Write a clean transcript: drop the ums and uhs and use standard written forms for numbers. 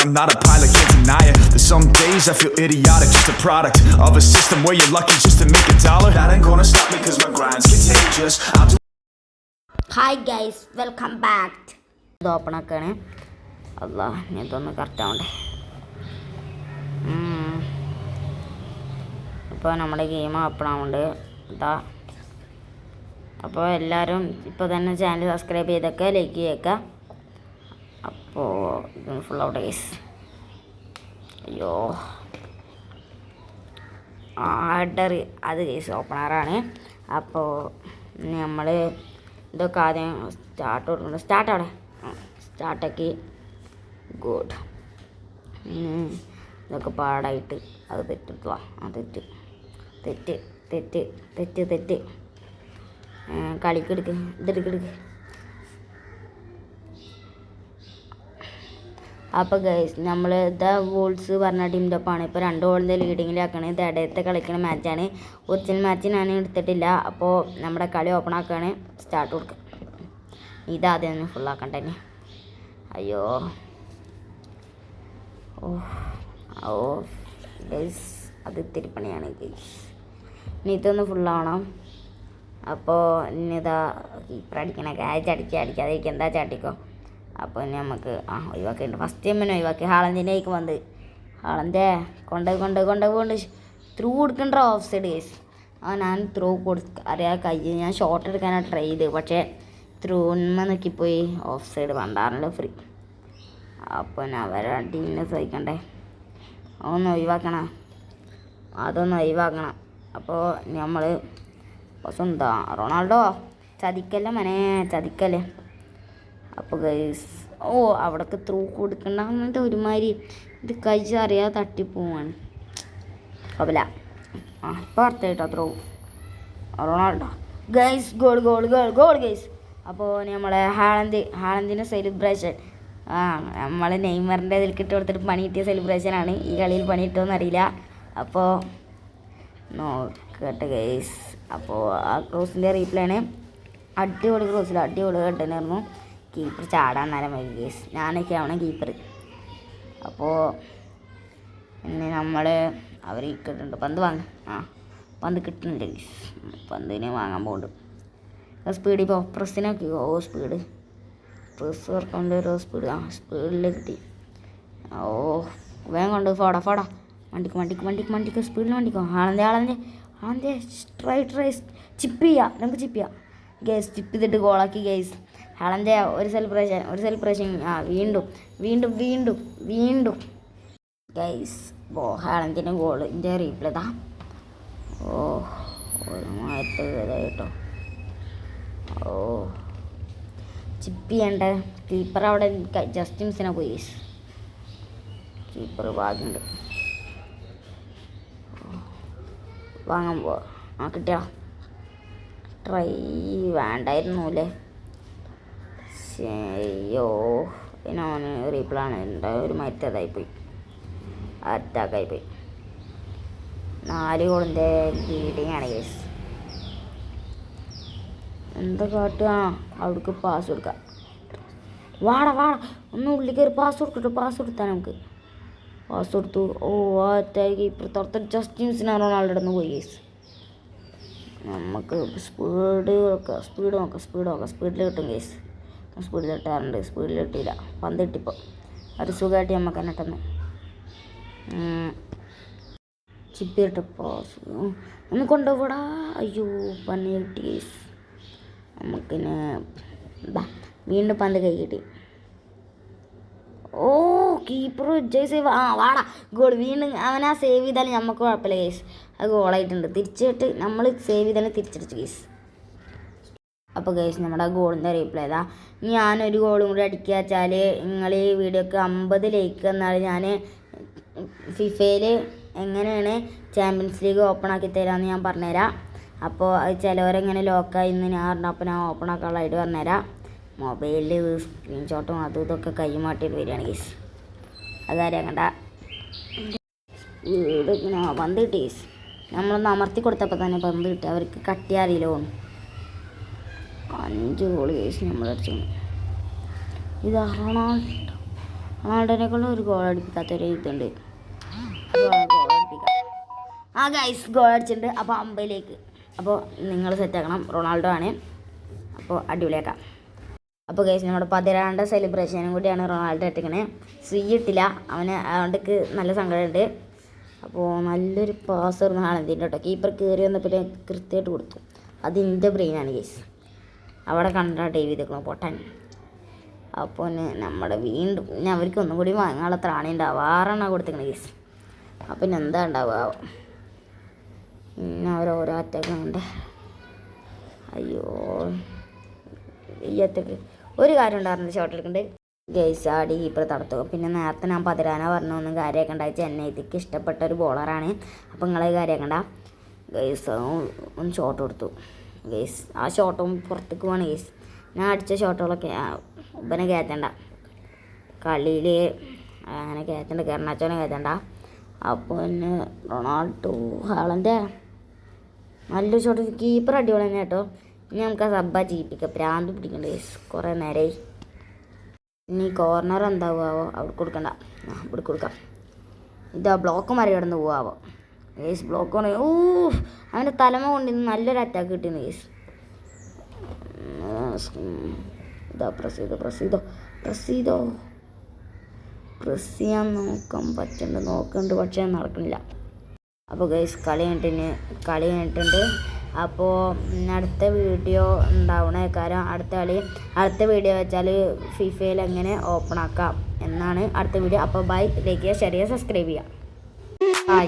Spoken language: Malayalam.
I'm not a pilot, can't deny it. There's some days I feel idiotic, just a product of a system where you're lucky just to make a dollar. That ain't gonna stop me cause my grind's contagious. I'll do. Hi guys, welcome back. ഇത് ഓപ്പൺ ആക്കാണ്. അല്ലാ ഞാൻ ഇതൊന്ന് കറക്റ്റ് ആവണ്ടേ. ഇപ്പോൾ നമ്മുടെ ഗെയിം ഓപ്പൺ ആവുന്നുണ്ട്. ഇതാ അപ്പോൾ എല്ലാവരും ഇപ്പോൾ തന്നെ ചാനൽ സബ്സ്ക്രൈബ് ചെയ്തൊക്കെ ലൈക്ക് ചെയ്യേക്കുക. അപ്പോൾ ഇതൊന്ന് ഫുൾ ഔട്ട് ഗൈസ്. അയ്യോ ആർഡർ അത് ഗൈസ് ഓപ്പണറാണ്. അപ്പോൾ നമ്മൾ ഇതൊക്കെ ആദ്യം സ്റ്റാർട്ട് കൊടുക്കണം. സ്റ്റാർട്ടവിടെ സ്റ്റാർട്ടാക്കി ഗുഡ്. ഇതൊക്കെ പാടായിട്ട് അത് തെറ്റിട്ടുള്ള തെറ്റ് തെറ്റ് തെറ്റ് തെറ്റ് തെറ്റ് കളിക്കെടുക്ക് ഇതെടുക്കെടുക്ക്. അപ്പോൾ ഗൈസ് നമ്മൾ ദ വോൾസ് പറഞ്ഞ ടീമിൻ്റെ ഒപ്പമാണ് ഇപ്പോൾ 2 ഗോളിൻ്റെ ലീഡിങ്ങിലാക്കാണ്. ഇത് ഇടയത്തെ കളിക്കുന്ന മാച്ചാണ്. ഒറിജിനൽ മാച്ച് ഞാൻ എടുത്തിട്ടില്ല. അപ്പോൾ നമ്മുടെ കളി ഓപ്പൺ ആക്കുകയാണ്. സ്റ്റാർട്ട് കൊടുക്കുക. ഇതാദ്യം തന്നെ ഫുള്ളാക്കണ്ട തന്നെ. അയ്യോ ഓ ഗൈസ് അത് ഇത്തിരി പണിയാണ് ഗൈസ്. ഇനി ഇതൊന്ന് ഫുള്ളാവണം. അപ്പോൾ ഇനിതാ കീപ്പർ അടിക്കണ ക്യാച്ച് അടിക്കാതിരിക്കുക. എന്താ ചാട്ടിക്കോ. അപ്പോൾ ഇനി നമുക്ക് ഒഴിവാക്കിയിട്ടുണ്ട്. ഫസ്റ്റ് ടൈമിനെ ഒഴിവാക്കി. ഹാളന്തിൻ്റെക്ക് വന്ന് ഹാളൻ്റെ കൊണ്ട് ത്രൂ കൊടുക്കണ്ട ഓഫ് സൈഡ് കേസ്. ഞാൻ ത്രൂ അറിയാം കയ്യിൽ ഞാൻ ഷോട്ട് എടുക്കാനാണ് ട്രൈ ചെയ്ത്. പക്ഷേ ത്രൂന്മ നോക്കിപ്പോയി ഓഫ് സൈഡ് പണ്ടാറില്ല ഫ്രീ. അപ്പോൾ ഞാൻ അവരെ ടീമിനെ സഹിക്കണ്ടേ. അതൊന്ന് ഒഴിവാക്കണം. അപ്പോൾ നമ്മൾ എന്താ റൊണാൾഡോ ചതിക്കല്ലേ മനെ ചതിക്കല്ലേ. അപ്പോൾ ഗൈസ് അവിടേക്ക് ത്രൂ കൊടുക്കണ്ട എന്നിട്ട് ഒരുമാതിരി ഇത് കഴിച്ച് അറിയാതെ തട്ടിപ്പോവാണ്. കുഴപ്പമില്ല. ഇപ്പോൾ അടുത്തായിട്ടോ through Ronaldo guys goal guys. അപ്പോൾ നമ്മളെ ഹാളന്തിൻ്റെ സെലിബ്രേഷൻ നമ്മൾ നെയ്മറിൻ്റെ ഇതിൽ കിട്ടി കൊടുത്തിട്ട് പണി കിട്ടിയ സെലിബ്രേഷനാണ്. ഈ കളിയിൽ പണി കിട്ടുമെന്ന് അറിയില്ല. അപ്പോൾ നോക്കട്ടെ ഗൈസ്. അപ്പോൾ ആ ക്രോസിൻ്റെ റീപ്ലേ ആണ്. അടിപൊളി ക്രോസിൽ അടിപൊളി കണ്ടിട്ടുണ്ടായിരുന്നു. കീപ്പർ ചാടാൻ നേരം വൈകി ഗൈസ്. ഞാനൊക്കെ ആവണം കീപ്പർ. അപ്പോൾ പിന്നെ നമ്മൾ അവർ കിട്ടുന്നുണ്ട്. പന്ത് പന്ത് കിട്ടുന്നുണ്ട് ഗൈസ്. പന്തിന് വാങ്ങാൻ പോകുന്നുണ്ട്. സ്പീഡ് ഇപ്പോൾ പ്രസ്സിനൊക്കെ സ്പീഡ് പ്രസ് വർക്കൊണ്ട് ഒരു സ്പീഡിൽ കിട്ടി. വേഗം കൊണ്ട് ഫോടാ വണ്ടിക്ക് സ്പീഡിൽ വണ്ടിക്കോ. ആളൻ്റെ ട്രൈ ചിപ്പ് ചെയ്യാം. നമുക്ക് ചിപ്പ് ചെയ്യാം ഗൈസ്. ചിപ്പ് ചെയ്തിട്ട് ഗോളാക്കി ഗൈസ്. ഹാളൻ്റെ ഒരു സെലിബ്രേഷൻ വീണ്ടും ഗൈസ്. ഹാളൻ്റെ ഗോൾ ഇതിൻ്റെ റീപ്ലേ താ. കേട്ടോ. ചിപ്പ് ചെയ്യണ്ട. കീപ്പർ അവിടെ ജസ്റ്റ് മിസ്സിനെ പോയി. കീപ്പർ ഭാഗ്യമുണ്ട്. വാങ്ങാൻ പോവാ. കിട്ടിയാ ട്രൈ വേണ്ടായിരുന്നു അല്ലേ. അയ്യോ പിന്നെ അവന് റീപ്ലാണ് ഒരു മറ്റതായിപ്പോയി. അറ്റാക്കായിപ്പോയി. 4 ഗോളിൻ്റെ ലീഡിങ് ആണ് കേസ്. എന്താ കാട്ടുക. അവിടേക്ക് പാസ് കൊടുക്കുക. വാടാ ഒന്ന് ഉള്ളിൽ കയറി പാസ് കൊടുത്താൽ നമുക്ക് പാസ് കൊടുത്തു. അറ്റാക്ക് ഇപ്പുറത്തോർത്ത് ജസ്റ്റ് മിസ്സിന് റൊണാൾഡോ ഇടന്ന് പോയി കേസ്. നമുക്ക് സ്പീഡ് നോക്കാം സ്പീഡിൽ കിട്ടും കേസ്. സ്പീഡിൽ കിട്ടാറുണ്ട്. സ്പീഡിൽ കിട്ടിയില്ല. പന്ത് കിട്ടിപ്പോൾ ഒരു സുഖമായിട്ട് നമുക്ക് തന്നെ ഇട്ടെന്ന് ചിപ്പി ഇട്ടപ്പോൾ ഒന്ന് കൊണ്ടുപോടാ. അയ്യോ പന്നി കിട്ടി കേസ്. നമുക്കിന് വീണ്ടും പന്ത് കൈ കിട്ടി. Keeper save. വാടാ ഗോൾ. വീണ്ടും അവനാ സേവ് ചെയ്താലും നമുക്ക് കുഴപ്പമില്ല കേസ്. അത് ഗോളായിട്ടുണ്ട്. തിരിച്ചിട്ട് നമ്മൾ സേവ് ചെയ്താലും തിരിച്ചടിച്ചു കേസ്. അപ്പോൾ ഗൈസ് നമ്മുടെ ഗോളിൻ്റെ റീപ്ലേ ചെയ്താൽ ഞാനൊരു ഗോളും കൂടി അടിക്കുക വെച്ചാൽ നിങ്ങൾ ഈ വീഡിയോക്ക് 50 ലൈക്ക് എന്നാൽ ഞാൻ ഫിഫയിൽ എങ്ങനെയാണ് ചാമ്പ്യൻസ് ലീഗ് ഓപ്പൺ ആക്കി തരാമെന്ന് ഞാൻ പറഞ്ഞുതരാം. അപ്പോൾ അത് ചിലവരെങ്ങനെ ലോക്കായി എന്ന് ഞാൻ പറഞ്ഞു. അപ്പോൾ ഞാൻ ഓപ്പൺ ആക്കാനുള്ളതായിട്ട് പറഞ്ഞുതരാം. മൊബൈലിൽ സ്ക്രീൻഷോട്ടും അതും ഇതൊക്കെ കൈമാട്ടിയിട്ട് വരികയാണ് ഗൈസ്. അതറിയാക്കണ്ട. വീട് ഇങ്ങനെ പന്ത് കിട്ടി ഗൈസ്. നമ്മളൊന്ന് അമർത്തി കൊടുത്തപ്പോൾ തന്നെ പന്ത് കിട്ടി. അവർക്ക് കട്ടിയാറിയില്ലോ. 5 ഗോൾ കേസ് നമ്മൾ അടിച്ചു. ഇത് റൊണാൾഡോ റൊണാൾഡോനെക്കൊണ്ട് ഒരു ഗോൾ അടിപ്പിക്കാത്തൊരു ഇതുണ്ട്. ഗോൾ അടിപ്പിക്കാം. ആ ഗൈസ് ഗോൾ അടിച്ചിട്ടുണ്ട്. അപ്പോൾ 50ലേക്ക്. അപ്പോൾ നിങ്ങൾ സെറ്റാക്കണം. റൊണാൾഡോ ആണ്. അപ്പോൾ അടിപൊളിയാക്കാം. അപ്പോൾ ഗൈസ് നമ്മുടെ 12 സെലിബ്രേഷനും കൂടിയാണ് റൊണാൾഡോ ഇട്ടിക്കണേ. ഇട്ടില്ല അവന്, അതുകൊണ്ടൊക്കെ നല്ല സങ്കടമുണ്ട്. അപ്പോൾ നല്ലൊരു പാസ് വരുന്ന ഹാളന്തിൻ്റെ കേട്ടോ. കീപ്പർ കയറി വന്നപ്പോൾ കൃത്യമായിട്ട് കൊടുത്തു. അതിൻ്റെ ബ്രെയിനാണ് ഗൈസ്. അവിടെ കണ്ടാ ടൈവ് ചെയ്തേക്കണം പൊട്ടാൻ. അപ്പോൾ നമ്മുടെ വീണ്ടും പിന്നെ അവർക്ക് ഒന്നും കൂടി വാങ്ങാനുള്ള ത്രാണി ഉണ്ടാവും. 6 കൊടുത്തേക്കണേ ഗൈസ്. അപ്പം പിന്നെ എന്താ ഉണ്ടാവുക? പിന്നെ അവരോരോ അറ്റാക്ക് ഉണ്ട്. അയ്യോ ഈ അറ്റാക്ക് ഒരു കാര്യം ഉണ്ടായിരുന്നു. ഷോട്ട് എടുക്കുന്നുണ്ട് ഗൈസ്. ആടി കീപ്പർ തടത്തു. പിന്നെ നേരത്തെ ഞാൻ 13 പറഞ്ഞൊന്നും കാര്യമൊക്കെ ഉണ്ടായി. ചെന്നൈക്ക് ഇഷ്ടപ്പെട്ട ഒരു ബോളറാണ്. അപ്പോൾ നിങ്ങളെ കാര്യമാക്കണ്ട ഗൈസ്. ഒന്ന് ഷോട്ട് കൊടുത്തു ഗൈസ്. ആ ഷോട്ടും പുറത്തേക്ക് പോവാണ് ഗൈസ്. ഞാൻ അടിച്ച ഷോട്ടുകളൊക്കെ ഇവനെ കയറ്റണ്ട, കളിയിൽ അങ്ങനെ കയറ്റണ്ട, കെർണാച്ചോനെ കയറ്റണ്ട. അപ്പോൾ പിന്നെ റൊണാൾഡോ ഹാളൻ്റെ നല്ലൊരു ഷോട്ട്. കീപ്പർ അടിപൊളി തന്നെ കേട്ടോ. ഇനി നമുക്ക് ആ സബ്ബ ജീവിപ്പിക്കാം. പ്രാന്ത് പിടിക്കണ്ട ഗൈസ്. കുറേ നേരമായി. ഇനി കോർണർ എന്താവുമോ അവിടെ കൊടുക്കണ്ട, ഇവിടെ കൊടുക്കാം. ഇതാ ബ്ലോക്ക് മറികടന്ന് പോവാവോ ഗൈസ്. ബ്ലോക്ക് കൊണ്ട് അവൻ്റെ തലമ കൊണ്ട് ഇന്ന് നല്ലൊരു അറ്റാക്ക് കിട്ടിയിരുന്നു ഗൈസ്. ഇതാ പ്രസ് ചെയ്യാൻ നോക്കുന്നുണ്ട് പക്ഷേ നോക്കണില്ല. അപ്പോൾ ഗൈസ് കളി കഴിഞ്ഞിട്ടുണ്ട്. അപ്പോൾ അടുത്ത വീഡിയോ ഉണ്ടാവണ കാര്യം അടുത്ത വീഡിയോ വെച്ചാൽ ഫിഫയിൽ എങ്ങനെ ഓപ്പൺ ആക്കാം എന്നാണ് അടുത്ത വീഡിയോ. അപ്പോൾ ബൈ. ലൈക്ക് ചെയ്യുക, ഷെയർ ചെയ്യുക, സബ്സ്ക്രൈബ് ചെയ്യുക. ബൈ.